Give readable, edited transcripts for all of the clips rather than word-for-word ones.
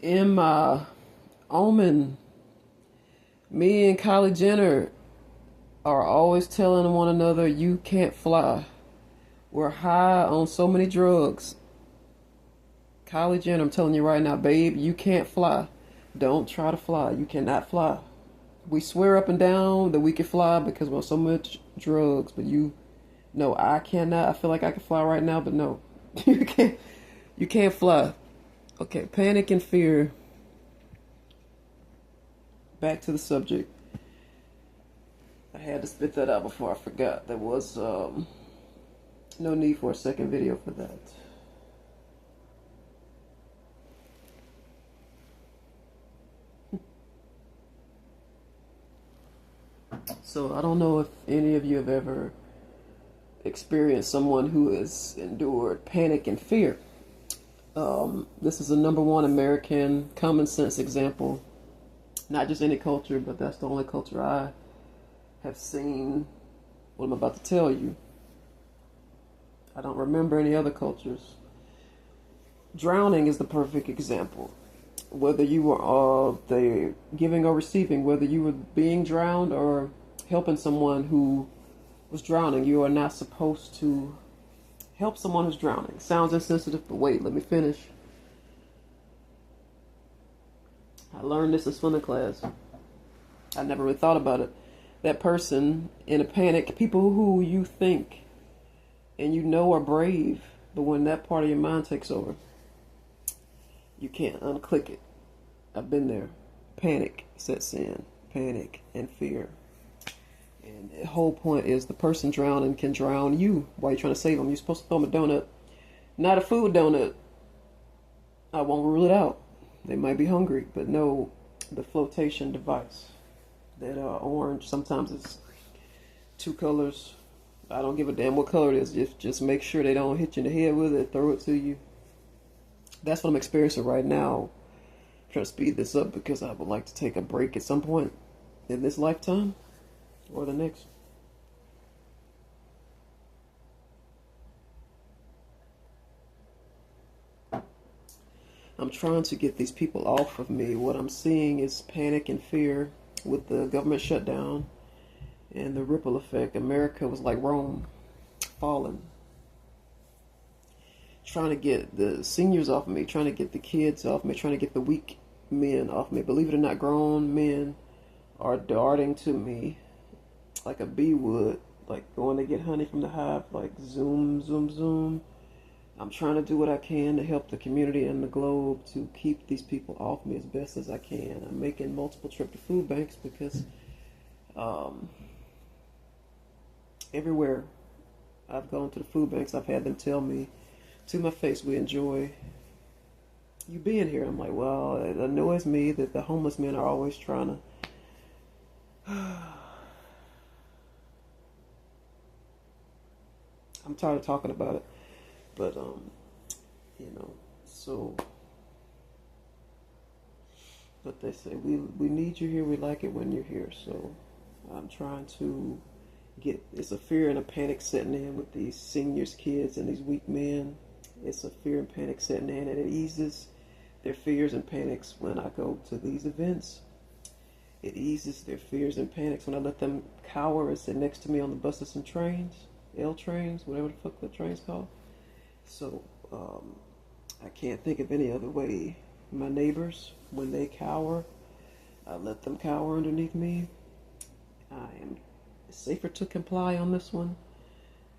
In my omen, me and Kylie Jenner are always telling one another, you can't fly. We're high on so many drugs. Kylie Jenner, I'm telling you right now, babe, you can't fly. Don't try to fly. You cannot fly. We swear up and down that we can fly because we're on so much drugs, but no, I cannot. I feel like I can fly right now, but no. you can't you can't fly. Okay, panic and fear. Back to the subject. I had to spit that out before I forgot. There was no need for a second video for that. So I don't know if any of you have ever experienced someone who has endured panic and fear. This is a number one American common sense example. Not just any culture, but that's the only culture I have seen what I'm about to tell you. I don't remember any other cultures. Drowning is the perfect example. Whether you were the giving or receiving, whether you were being drowned or helping someone who was drowning, you are not supposed to help someone who's drowning. Sounds insensitive, but wait, let me finish. I learned this in swimming class. I never really thought about it. That person in a panic, people who you think and you know are brave, but when that part of your mind takes over, you can't unclick it. I've been there. Panic sets in. Panic and fear. And the whole point is the person drowning can drown you while you're trying to save them. You're supposed to throw them a donut. Not a food donut. I won't rule it out. They might be hungry, but no, the flotation device. That orange, sometimes it's two colors. I don't give a damn what color it is. Just make sure they don't hit you in the head with it, throw it to you. That's what I'm experiencing right now. I'm trying to speed this up because I would like to take a break at some point in this lifetime or the next. I'm trying to get these people off of me. What I'm seeing is panic and fear with the government shutdown and the ripple effect. America was like Rome, fallen. Trying to get the seniors off of me, trying to get the kids off me, trying to get the weak men off me. Believe it or not, grown men are darting to me like a bee would, like going to get honey from the hive, like zoom, zoom, zoom. I'm trying to do what I can to help the community and the globe to keep these people off me as best as I can. I'm making multiple trips to food banks because everywhere I've gone to the food banks, I've had them tell me to my face, we enjoy you being here. I'm like, well, it annoys me that the homeless men are always trying to. I'm tired of talking about it, but so. But they say we need you here. We like it when you're here. So I'm trying to it's a fear and a panic setting in with these seniors, kids, and these weak men. It's a fear and panic setting in, and it eases their fears and panics when I go to these events. It eases their fears and panics when I let them cower and sit next to me on the buses and trains, L trains, whatever the fuck the train's called. So I can't think of any other way. My neighbors, when they cower, I let them cower underneath me. I am safer to comply on this one,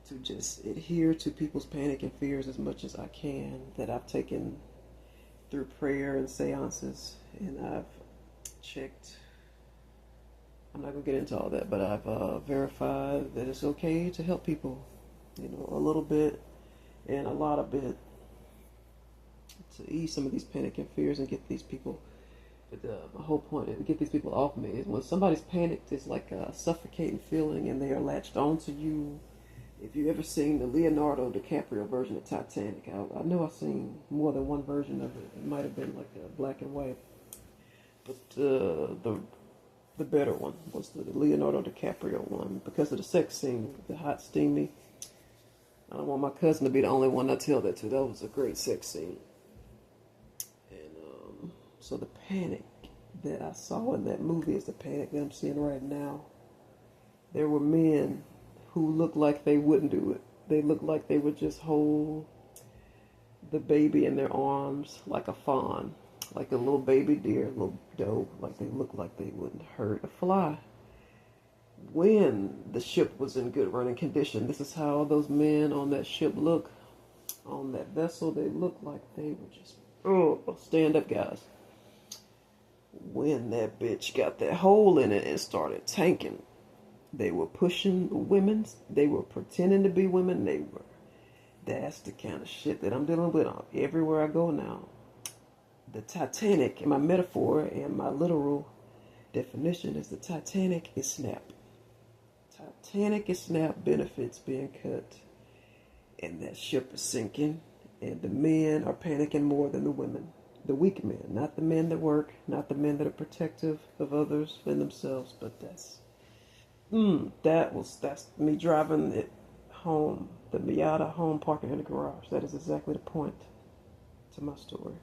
to just adhere to people's panic and fears as much as I can, that I've taken through prayer and seances, and I've checked. I'm not going to get into all that, but I've verified that it's okay to help people, a little bit and a lot of bit, to ease some of these panic and fears and get these people. But my whole point is to get these people off me. Is when somebody's panicked, it's like a suffocating feeling, and they are latched onto you. If you've ever seen the Leonardo DiCaprio version of Titanic, I know I've seen more than one version of it. It might have been like a black and white, but the better one was the Leonardo DiCaprio one because of the sex scene, the hot, steamy. I don't want my cousin to be the only one I tell that to. That was a great sex scene. And So the panic that I saw in that movie is the panic that I'm seeing right now. There were men who looked like they wouldn't do it. They looked like they would just hold the baby in their arms like a fawn, like a little baby deer, a little doe, like they looked like they wouldn't hurt a fly. When the ship was in good running condition, this is how those men on that ship look, on that vessel. They looked like they were just, oh, stand up, guys. When that bitch got that hole in it and started tanking, they were pushing women. They were pretending to be women. That's the kind of shit that I'm dealing with everywhere I go now. The Titanic, in my metaphor and my literal definition, is the Titanic is snap. Titanic is snap, benefits being cut, and that ship is sinking, and the men are panicking more than the women. The weak men, not the men that work, not the men that are protective of others and themselves, but that's me driving it home, the Miata home parking in the garage. That is exactly the point to my story.